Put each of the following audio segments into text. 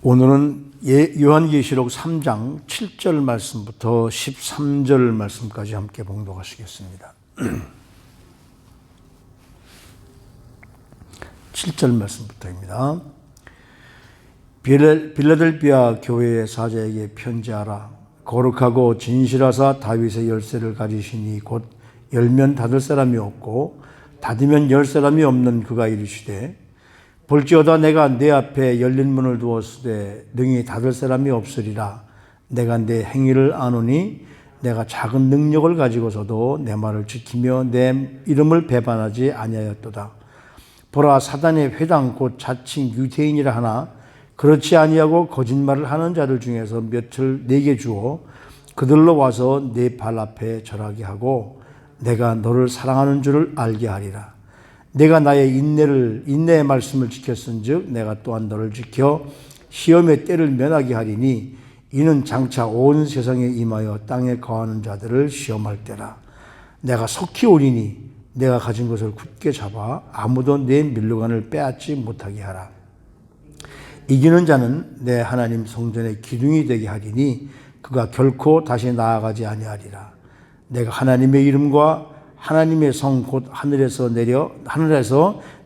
오늘은 요한계시록 3장 7절 말씀부터 13절 말씀까지 함께 봉독하시겠습니다. 7절 말씀부터입니다. 빌라델비아 교회의 사자에게 편지하라. 거룩하고 진실하사 다윗의 열쇠를 가지시니 곧 열면 닫을 사람이 없고 닫으면 열 사람이 없는 그가 이르시되 볼지어다 내가 내 앞에 열린 문을 두었으되 능히 닫을 사람이 없으리라. 내가 내 행위를 아노니 내가 작은 능력을 가지고서도 내 말을 지키며 내 이름을 배반하지 아니하였도다. 보라, 사단의 회당 곧 자칭 유대인이라 하나 그렇지 아니하고 거짓말을 하는 자들 중에서 몇을 내게 주어 그들로 와서 내 발 앞에 절하게 하고 내가 너를 사랑하는 줄을 알게 하리라. 내가 나의 인내의 말씀을 지켰은즉 내가 또한 너를 지켜 시험의 때를 면하게 하리니 이는 장차 온 세상에 임하여 땅에 거하는 자들을 시험할 때라. 내가 속히 오리니 내가 가진 것을 굳게 잡아 아무도 내 밀로간을 빼앗지 못하게 하라. 이기는 자는 내 하나님 성전의 기둥이 되게 하리니 그가 결코 다시 나아가지 아니하리라. 내가 하나님의 이름과 하나님의 성 곧 하늘에서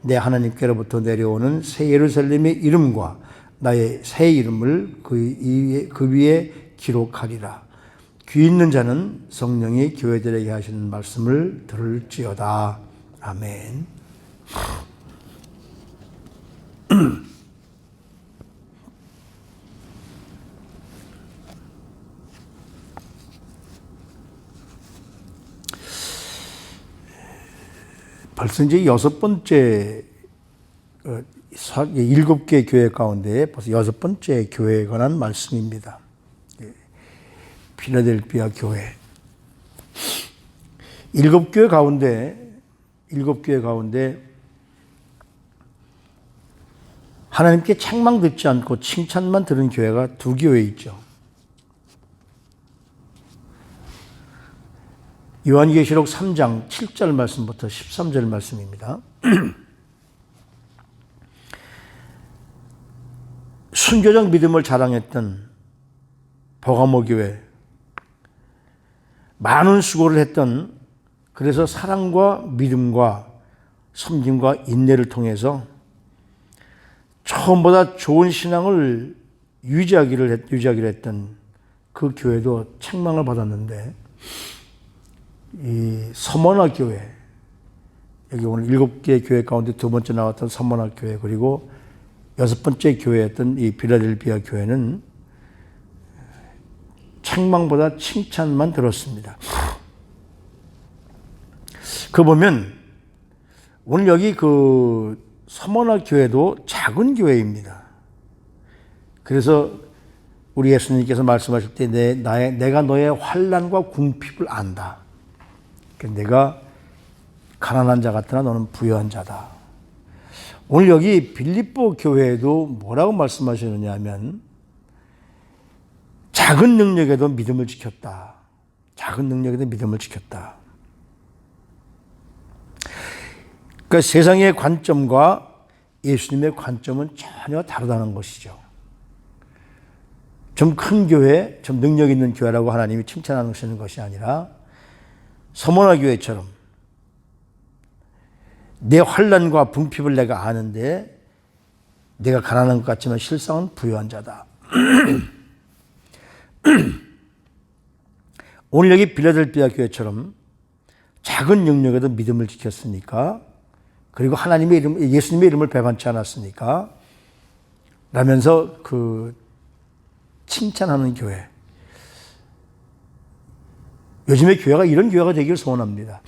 내 하나님께로부터 내려오는 새 예루살렘의 이름과 나의 새 이름을 그 위에 기록하리라. 귀 있는 자는 성령이 교회들에게 하시는 말씀을 들을지어다. 아멘. 벌써 이제 6번째 7개 교회 가운데 벌써 6번째 교회에 관한 말씀입니다. 필라델피아 교회 7교회 가운데 하나님께 책망 듣지 않고 칭찬만 들은 교회가 2교회 있죠. 요한계시록 3장 7절 말씀부터 13절 말씀입니다. 순교적 믿음을 자랑했던 버가모 교회, 많은 수고를 했던, 그래서 사랑과 믿음과 섬김과 인내를 통해서 처음보다 좋은 신앙을 유지하기를 했던 그 교회도 책망을 받았는데, 이 서머나 교회, 여기 오늘 7개 교회 가운데 2번째 나왔던 서머나 교회, 그리고 6번째 교회였던 이 필라델피아 교회는 책망보다 칭찬만 들었습니다. 그 보면 오늘 여기 그 서머나 교회도 작은 교회입니다. 그래서 우리 예수님께서 말씀하실 때 내가 너의 환난과 궁핍을 안다. 내가 가난한 자 같으나 너는 부유한 자다. 오늘 여기 빌립보 교회에도 뭐라고 말씀하시느냐 하면 작은 능력에도 믿음을 지켰다. 작은 능력에도 믿음을 지켰다. 그러니까 세상의 관점과 예수님의 관점은 전혀 다르다는 것이죠. 좀 큰 교회, 좀 능력 있는 교회라고 하나님이 칭찬하시는 것이 아니라 서머나 교회처럼 내 환난과 궁핍을 내가 아는데 내가 가난한 것 같지만 실상은 부유한 자다. 오늘 여기 빌라델피아 교회처럼 작은 영역에도 믿음을 지켰으니까, 그리고 하나님의 이름, 예수님의 이름을 배반치 않았으니까 라면서 그 칭찬하는 교회. 요즘에 교회가 이런 교회가 되기를 소원합니다.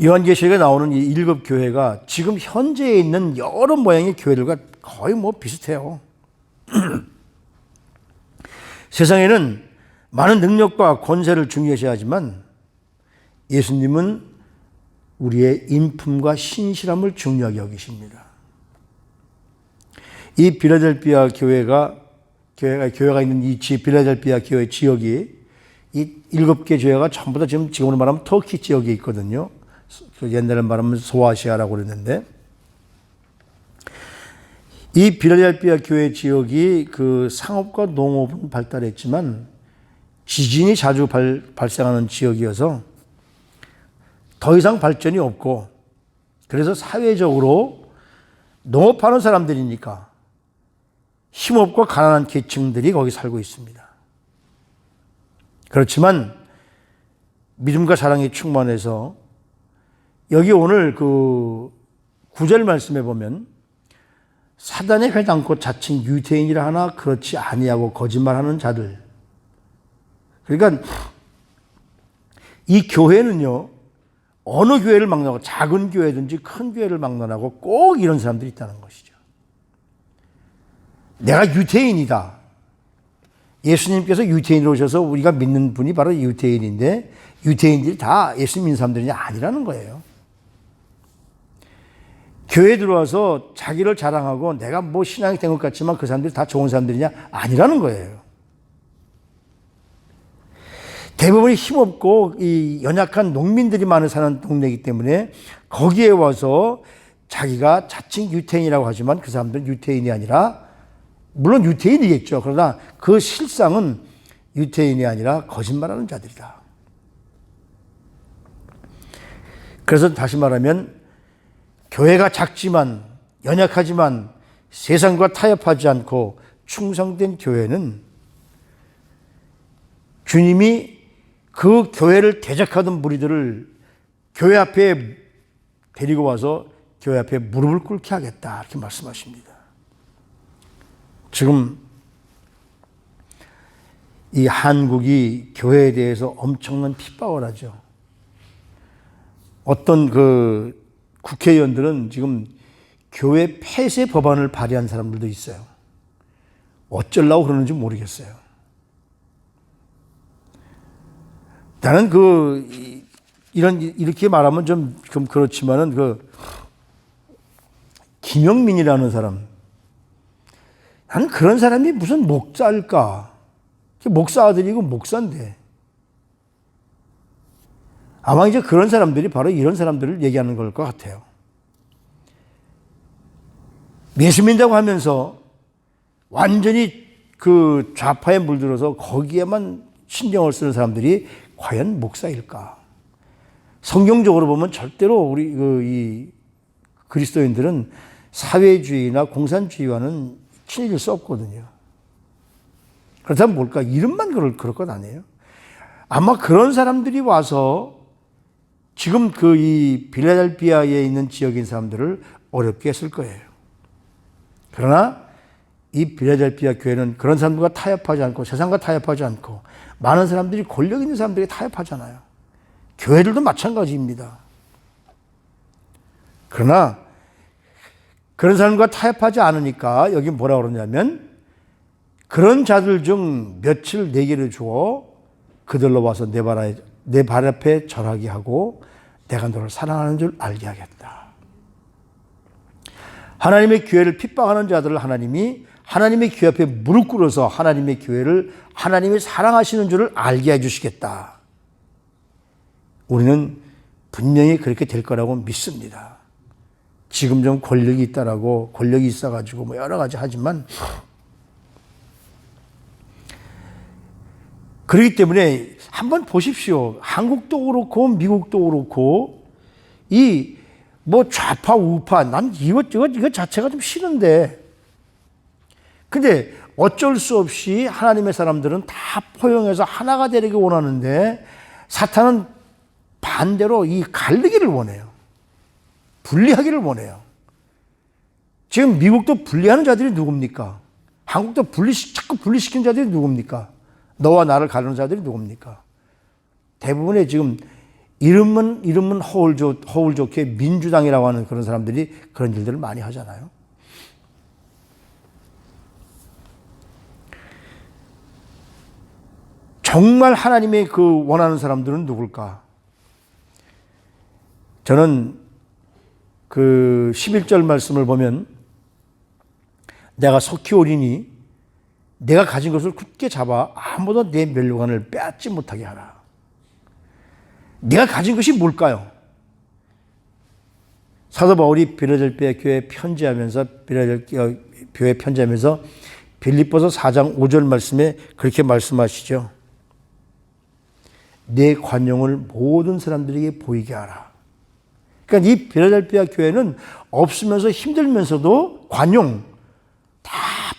요한계시록에 나오는 이 7교회가 지금 현재에 있는 여러 모양의 교회들과 거의 비슷해요. 세상에는 많은 능력과 권세를 중요시하지만 예수님은 우리의 인품과 신실함을 중요하게 여기십니다. 이 필라델피아 교회가 있는 이 필라델피아 교회 지역이 이 7개 교회가 전부 다 지금으로 말하면 터키 지역에 있거든요. 옛날에 말하면 소아시아라고 그랬는데 이 빌라델피아 교회 지역이 그 상업과 농업은 발달했지만 지진이 자주 발생하는 지역이어서 더 이상 발전이 없고, 그래서 사회적으로 농업하는 사람들이니까 힘없고 가난한 계층들이 거기 살고 있습니다. 그렇지만 믿음과 사랑이 충만해서 여기 오늘 그 9절 말씀에 보면 사단에 회당코 자칭 유대인이라 하나 그렇지 아니하고 거짓말하는 자들. 그러니까 이 교회는요, 어느 교회를 막론하고 작은 교회든지 큰 교회를 막론하고 꼭 이런 사람들이 있다는 것이죠. 내가 유대인이다. 예수님께서 유대인으로 오셔서 우리가 믿는 분이 바로 유대인인데 유대인들이 다 예수 믿는 사람들이 아니라는 거예요. 교회에 들어와서 자기를 자랑하고 내가 뭐 신앙이 된 것 같지만 그 사람들이 다 좋은 사람들이냐? 아니라는 거예요. 대부분이 힘없고 이 연약한 농민들이 많이 사는 동네이기 때문에 거기에 와서 자기가 자칭 유태인이라고 하지만 그 사람들은 유태인이 아니라, 물론 유태인이겠죠. 그러나 그 실상은 유태인이 아니라 거짓말하는 자들이다. 그래서 다시 말하면 교회가 작지만 연약하지만 세상과 타협하지 않고 충성된 교회는 주님이 그 교회를 대적하던 무리들을 교회 앞에 데리고 와서 교회 앞에 무릎을 꿇게 하겠다, 이렇게 말씀하십니다. 지금 이 한국이 교회에 대해서 엄청난 핍박을 하죠. 어떤 그 국회의원들은 지금 교회 폐쇄 법안을 발의한 사람들도 있어요. 어쩌려고 그러는지 모르겠어요. 나는 이렇게 말하면 좀 그렇지만은 김영민이라는 사람, 나는 그런 사람이 무슨 목사일까? 목사 아들이고 목사인데. 아마 이제 그런 사람들이 바로 이런 사람들을 얘기하는 걸 것 같아요. 예수 믿는다고 하면서 완전히 그 좌파에 물들어서 거기에만 신경을 쓰는 사람들이 과연 목사일까? 성경적으로 보면 절대로 우리 이 그리스도인들은 사회주의나 공산주의와는 친해질 수 없거든요. 그렇다면 뭘까? 이름만 그럴 것 아니에요? 아마 그런 사람들이 와서 지금 이 빌라델피아에 있는 지역인 사람들을 어렵게 했을 거예요. 그러나 이 빌라델피아 교회는 그런 사람들과 타협하지 않고 세상과 타협하지 않고 많은 사람들이 권력 있는 사람들이 타협하잖아요. 교회들도 마찬가지입니다. 그러나 그런 사람과 타협하지 않으니까 여기 뭐라고 그러냐면 그런 자들 중 며칠 내게를 주어 그들로 와서 내 발 앞에 절하게 하고 내가 너를 사랑하는 줄 알게 하겠다. 하나님의 교회를 핍박하는 자들을 하나님이 하나님의 교회 앞에 무릎 꿇어서 하나님의 교회를 하나님이 사랑하시는 줄을 알게 해주시겠다. 우리는 분명히 그렇게 될 거라고 믿습니다. 지금 좀 권력이 있다라고, 권력이 있어가지고 뭐 여러 가지 하지만, 그렇기 때문에 한번 보십시오. 한국도 그렇고 미국도 그렇고 이 뭐 좌파 우파, 난 이거 자체가 좀 싫은데, 근데 어쩔 수 없이 하나님의 사람들은 다 포용해서 하나가 되기를 원하는데 사탄은 반대로 이 갈리기를 원해요. 분리하기를 원해요. 지금 미국도 분리하는 자들이 누굽니까? 한국도 자꾸 분리시키는 자들이 누굽니까? 너와 나를 가르는 자들이 누굽니까? 대부분의 지금 이름은 허울 좋게 민주당이라고 하는 그런 사람들이 그런 일들을 많이 하잖아요. 정말 하나님의 원하는 사람들은 누굴까? 저는 11절 말씀을 보면 내가 속히 오리니 내가 가진 것을 굳게 잡아 아무도 내 멸류관을 빼앗지 못하게 하라. 내가 가진 것이 뭘까요? 사도 바울이 빌라델피아 교회에 편지하면서 빌라델피아 교회 편지하면서 빌립보서 4장 5절 말씀에 그렇게 말씀하시죠. 내 관용을 모든 사람들에게 보이게 하라. 그러니까 이 필라델피아 교회는 없으면서 힘들면서도 관용 다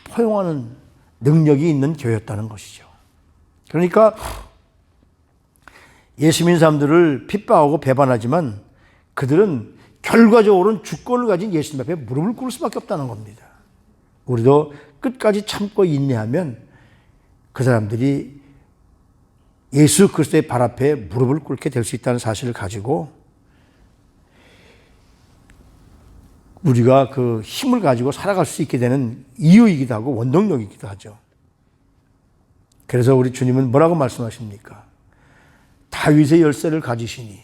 포용하는 능력이 있는 교회였다는 것이죠. 그러니까 예수 믿는 사람들을 핍박하고 배반하지만 그들은 결과적으로는 주권을 가진 예수님 앞에 무릎을 꿇을 수밖에 없다는 겁니다. 우리도 끝까지 참고 인내하면 그 사람들이 예수 그리스도의 발 앞에 무릎을 꿇게 될 수 있다는 사실을 가지고 우리가 그 힘을 가지고 살아갈 수 있게 되는 이유이기도 하고 원동력이기도 하죠. 그래서 우리 주님은 뭐라고 말씀하십니까? 다윗의 열쇠를 가지시니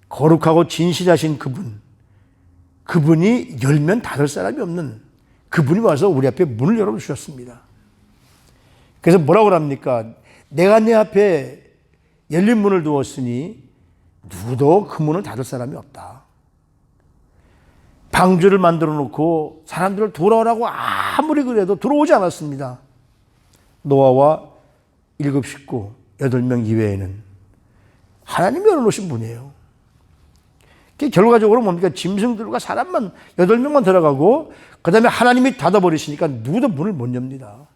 거룩하고 진실하신 그분이 열면 닫을 사람이 없는 그분이 와서 우리 앞에 문을 열어주셨습니다. 그래서 뭐라고 합니까? 내가 내 앞에 열린 문을 두었으니 누구도 그 문을 닫을 사람이 없다. 방주를 만들어 놓고 사람들을 돌아오라고 아무리 그래도 들어오지 않았습니다. 노아와 7 식구 8명 이외에는 하나님이 열어놓으신 분이에요. 결과적으로 뭡니까? 짐승들과 사람만 8명만 들어가고 그 다음에 하나님이 닫아버리시니까 누구도 문을 못 엽니다.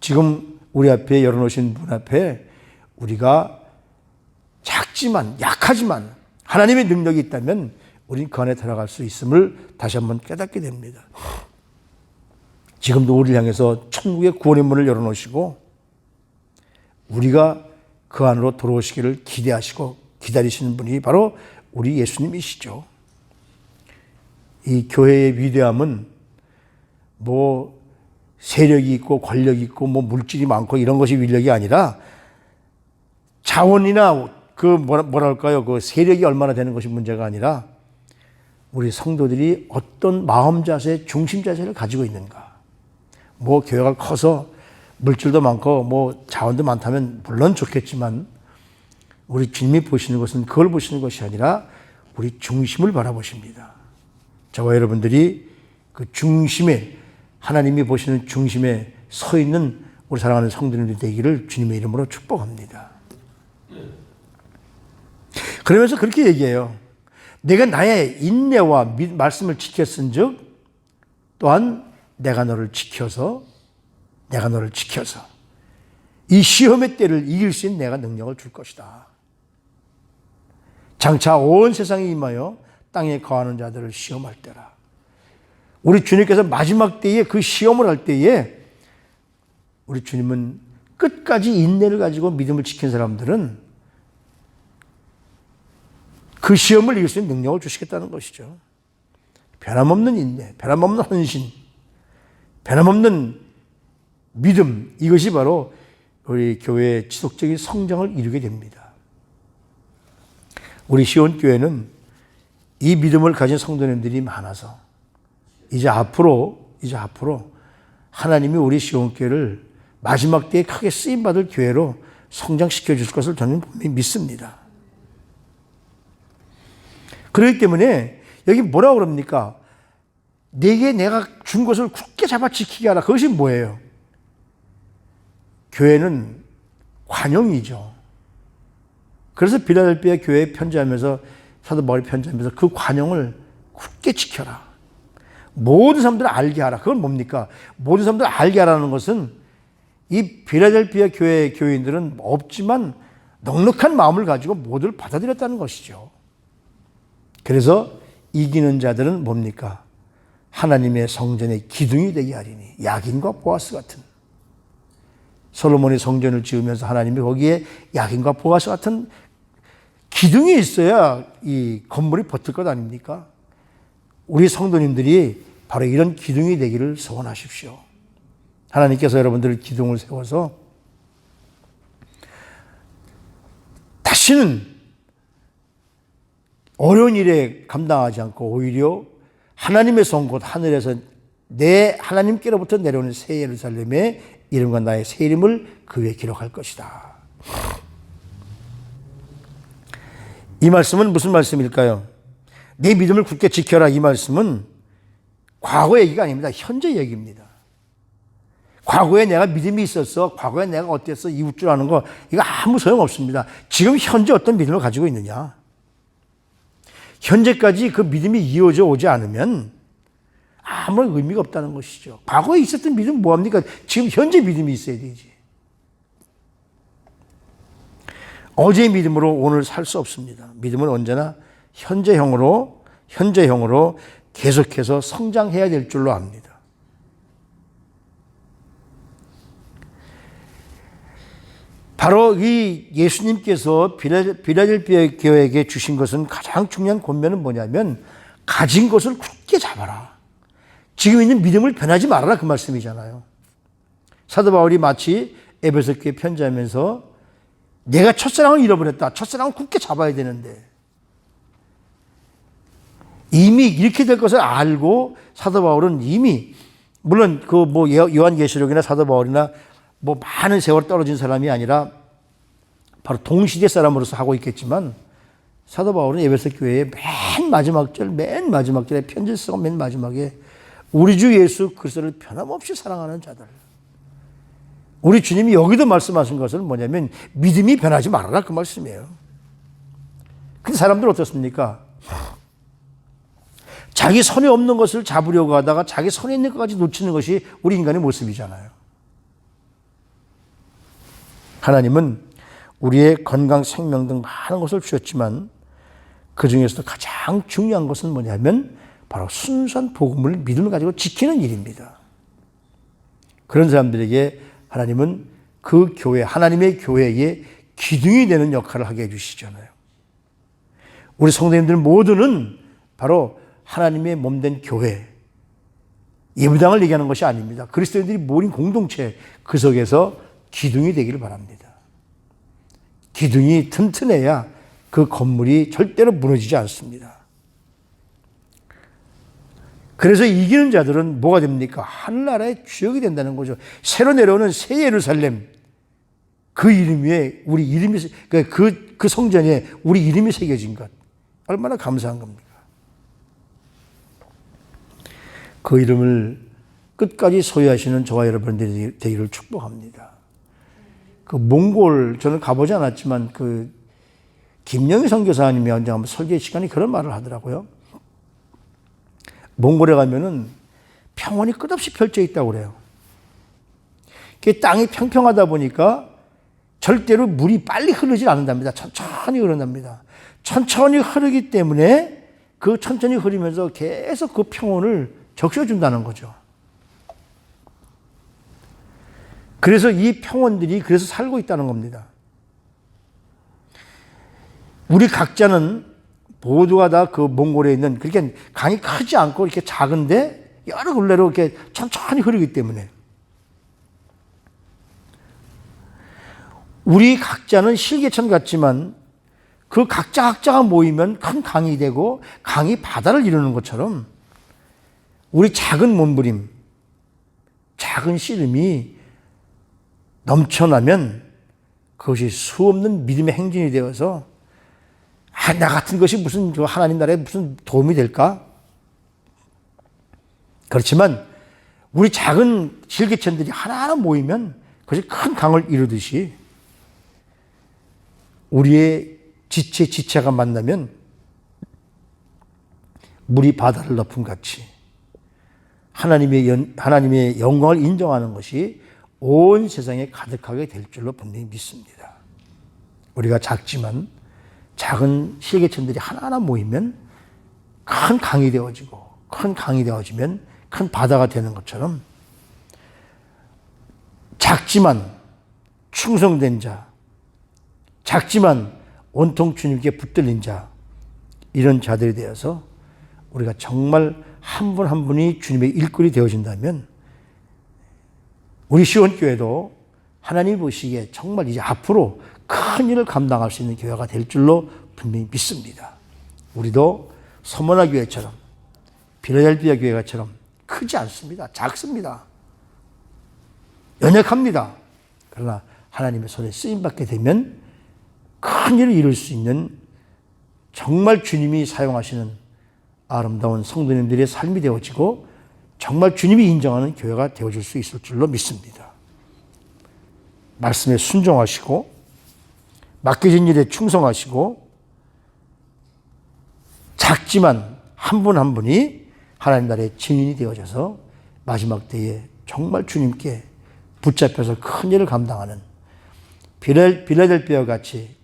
지금 우리 앞에 열어놓으신 문 앞에 우리가 작지만 약하지만 하나님의 능력이 있다면 우리는 그 안에 들어갈 수 있음을 다시 한번 깨닫게 됩니다. 지금도 우리를 향해서 천국의 구원의 문을 열어놓으시고 우리가 그 안으로 들어오시기를 기대하시고 기다리시는 분이 바로 우리 예수님이시죠. 이 교회의 위대함은 뭐 세력이 있고 권력이 있고 뭐 물질이 많고 이런 것이 위력이 아니라 자원이나 그 뭐랄까요 그 세력이 얼마나 되는 것이 문제가 아니라 우리 성도들이 어떤 마음 자세, 중심 자세를 가지고 있는가. 뭐 교회가 커서 물질도 많고 뭐 자원도 많다면 물론 좋겠지만 우리 주님이 보시는 것은 그걸 보시는 것이 아니라 우리 중심을 바라보십니다. 저와 여러분들이 그 중심에 하나님이 보시는 중심에 서 있는 우리 사랑하는 성도님들이 되기를 주님의 이름으로 축복합니다. 그러면서 그렇게 얘기해요. 내가 나의 인내와 말씀을 지켰은 즉 또한 내가 너를 지켜서 이 시험의 때를 이길 수 있는 내가 능력을 줄 것이다. 장차 온 세상에 임하여 땅에 거하는 자들을 시험할 때라. 우리 주님께서 마지막 때에 그 시험을 할 때에 우리 주님은 끝까지 인내를 가지고 믿음을 지킨 사람들은 그 시험을 이길 수 있는 능력을 주시겠다는 것이죠. 변함없는 인내, 변함없는 헌신, 변함없는 믿음, 이것이 바로 우리 교회의 지속적인 성장을 이루게 됩니다. 우리 시온교회는 이 믿음을 가진 성도님들이 많아서 이제 앞으로 하나님이 우리 시온교회를 마지막 때에 크게 쓰임받을 교회로 성장시켜 주실 것을 저는 분명히 믿습니다. 그렇기 때문에 여기 뭐라고 그럽니까? 내게 내가 준 것을 굳게 잡아 지키게 하라. 그것이 뭐예요? 교회는 관용이죠. 그래서 필라델피아 교회에 편지하면서 사도 바울이 편지하면서 그 관용을 굳게 지켜라. 모든 사람들을 알게 하라. 그건 뭡니까? 모든 사람들을 알게 하라는 것은 이 필라델피아 교회 교인들은 없지만 넉넉한 마음을 가지고 모두를 받아들였다는 것이죠. 그래서 이기는 자들은 뭡니까? 하나님의 성전의 기둥이 되게 하리니 야긴과 보아스 같은 솔로몬이 성전을 지으면서 하나님이 거기에 야긴과 보아스 같은 기둥이 있어야 이 건물이 버틸 것 아닙니까? 우리 성도님들이 바로 이런 기둥이 되기를 소원하십시오. 하나님께서 여러분들을 기둥을 세워서 다시는 어려운 일에 감당하지 않고 오히려 하나님의 성 곧 하늘에서 내 하나님께로부터 내려오는 새 예루살렘의 이름과 나의 새 이름을 그 위에 기록할 것이다. 이 말씀은 무슨 말씀일까요? 내 믿음을 굳게 지켜라. 이 말씀은 과거 얘기가 아닙니다. 현재 얘기입니다. 과거에 내가 믿음이 있었어, 과거에 내가 어땠어, 이웃 줄 아는 거, 이거 아무 소용없습니다. 지금 현재 어떤 믿음을 가지고 있느냐. 현재까지 그 믿음이 이어져 오지 않으면 아무런 의미가 없다는 것이죠. 과거에 있었던 믿음 뭐합니까? 지금 현재 믿음이 있어야 되지. 어제의 믿음으로 오늘 살 수 없습니다. 믿음은 언제나 현재형으로 계속해서 성장해야 될 줄로 압니다. 바로 이 예수님께서 빌라델피아 교회에게 주신 것은 가장 중요한 권면은 뭐냐면 가진 것을 굳게 잡아라. 지금 있는 믿음을 변하지 말아라, 그 말씀이잖아요. 사도 바울이 마치 에베소 교회 편지하면서 내가 첫사랑을 잃어버렸다. 첫사랑을 굳게 잡아야 되는데 이미 이렇게 될 것을 알고 사도 바울은 이미 물론 그 뭐 요한계시록이나 사도 바울이나 뭐 많은 세월 떨어진 사람이 아니라 바로 동시대 사람으로서 하고 있겠지만 사도 바울은 에베소 교회의 맨 마지막 절에 편지 쓰고 맨 마지막에 우리 주 예수 그리스도를 변함없이 사랑하는 자들. 우리 주님이 여기도 말씀하신 것은 뭐냐면 믿음이 변하지 말아라, 그 말씀이에요. 근데 사람들 어떻습니까? 자기 손에 없는 것을 잡으려고 하다가 자기 손에 있는 것까지 놓치는 것이 우리 인간의 모습이잖아요. 하나님은 우리의 건강, 생명 등 많은 것을 주셨지만 그 중에서도 가장 중요한 것은 뭐냐면 바로 순수한 복음을 믿음을 가지고 지키는 일입니다. 그런 사람들에게 하나님은 그 교회, 하나님의 교회에 기둥이 되는 역할을 하게 해주시잖아요. 우리 성도님들 모두는 바로 하나님의 몸된 교회, 예배당을 얘기하는 것이 아닙니다. 그리스도인들이 모인 공동체, 그 속에서 기둥이 되기를 바랍니다. 기둥이 튼튼해야 그 건물이 절대로 무너지지 않습니다. 그래서 이기는 자들은 뭐가 됩니까? 하늘나라의 주역이 된다는 거죠. 새로 내려오는 새 예루살렘, 그 이름 위에 우리 이름이, 그 성전에 우리 이름이 새겨진 것, 얼마나 감사한 겁니까? 그 이름을 끝까지 소유하시는 저와 여러분들이 되기를 축복합니다. 그 몽골, 저는 가보지 않았지만 그 김영희 선교사님이 언제 한번 설교 시간에 그런 말을 하더라고요. 몽골에 가면은 평원이 끝없이 펼쳐 있다고 그래요. 그 땅이 평평하다 보니까 절대로 물이 빨리 흐르지 않는답니다. 천천히 흐른답니다. 천천히 흐르기 때문에 그 천천히 흐르면서 계속 그 평원을 적셔준다는 거죠. 그래서 이 평원들이 그래서 살고 있다는 겁니다. 우리 각자는 모두가 다 그 몽골에 있는 그렇게 강이 크지 않고 이렇게 작은데 여러 굴레로 이렇게 천천히 흐르기 때문에 우리 각자는 실개천 같지만 그 각자가 모이면 큰 강이 되고 강이 바다를 이루는 것처럼 우리 작은 몸부림, 작은 씨름이 넘쳐나면 그것이 수없는 믿음의 행진이 되어서 나 같은 것이 무슨 하나님 나라에 무슨 도움이 될까? 그렇지만 우리 작은 실개천들이 하나하나 모이면 그것이 큰 강을 이루듯이 우리의 지체가 만나면 물이 바다를 덮음 같이 하나님의 영광을 인정하는 것이 온 세상에 가득하게 될 줄로 분명히 믿습니다. 우리가 작지만 작은 실개천들이 하나하나 모이면 큰 강이 되어지고 큰 강이 되어지면 큰 바다가 되는 것처럼 작지만 충성된 자, 작지만 온통 주님께 붙들린 자, 이런 자들이 되어서 우리가 정말 한 분 한 분이 주님의 일꾼이 되어진다면 우리 시온교회도 하나님 보시기에 정말 이제 앞으로 큰 일을 감당할 수 있는 교회가 될 줄로 분명히 믿습니다. 우리도 서머나 교회처럼 빌라델피아 교회처럼 크지 않습니다. 작습니다. 연약합니다. 그러나 하나님의 손에 쓰임받게 되면 큰 일을 이룰 수 있는 정말 주님이 사용하시는 아름다운 성도님들의 삶이 되어지고 정말 주님이 인정하는 교회가 되어질 수 있을 줄로 믿습니다. 말씀에 순종하시고 맡겨진 일에 충성하시고 작지만 한 분 한 분이 하나님 나라의 증인이 되어져서 마지막 때에 정말 주님께 붙잡혀서 큰 일을 감당하는 빌라델피아와 같이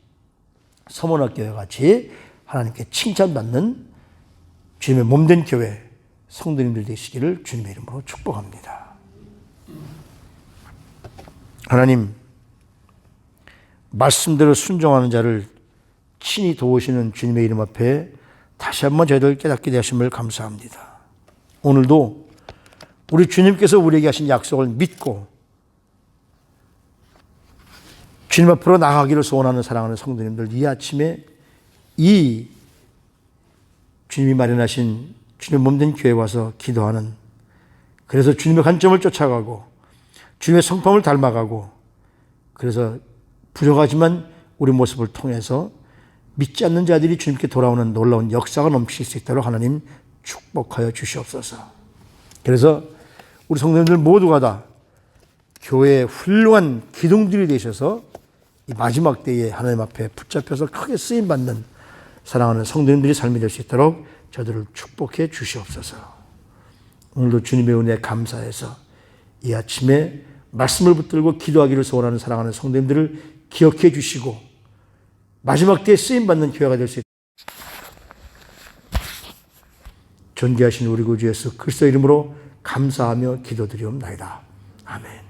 서머나 교회와 같이 하나님께 칭찬받는 주님의 몸된 교회 성도님들 되시기를 주님의 이름으로 축복합니다. 하나님, 말씀대로 순종하는 자를 친히 도우시는 주님의 이름 앞에 다시 한번 저희들 깨닫게 되심을 감사합니다. 오늘도 우리 주님께서 우리에게 하신 약속을 믿고 주님 앞으로 나가기를 소원하는 사랑하는 성도님들, 이 아침에 이 주님이 마련하신 주님 몸된 교회에 와서 기도하는, 그래서 주님의 관점을 쫓아가고 주님의 성품을 닮아가고, 그래서 부족하지만 우리 모습을 통해서 믿지 않는 자들이 주님께 돌아오는 놀라운 역사가 넘칠 수 있도록 하나님 축복하여 주시옵소서. 그래서 우리 성도님들 모두가 다 교회의 훌륭한 기둥들이 되셔서 이 마지막 때에 하나님 앞에 붙잡혀서 크게 쓰임받는 사랑하는 성도님들이 삶이 될 수 있도록 저들을 축복해 주시옵소서. 오늘도 주님의 은혜에 감사해서 이 아침에 말씀을 붙들고 기도하기를 소원하는 사랑하는 성도님들을 기억해 주시고 마지막 때에 쓰임받는 교회가 될 수 있도록 존귀하신 우리 구주 예수 그리스도 이름으로 감사하며 기도드리옵나이다. 아멘.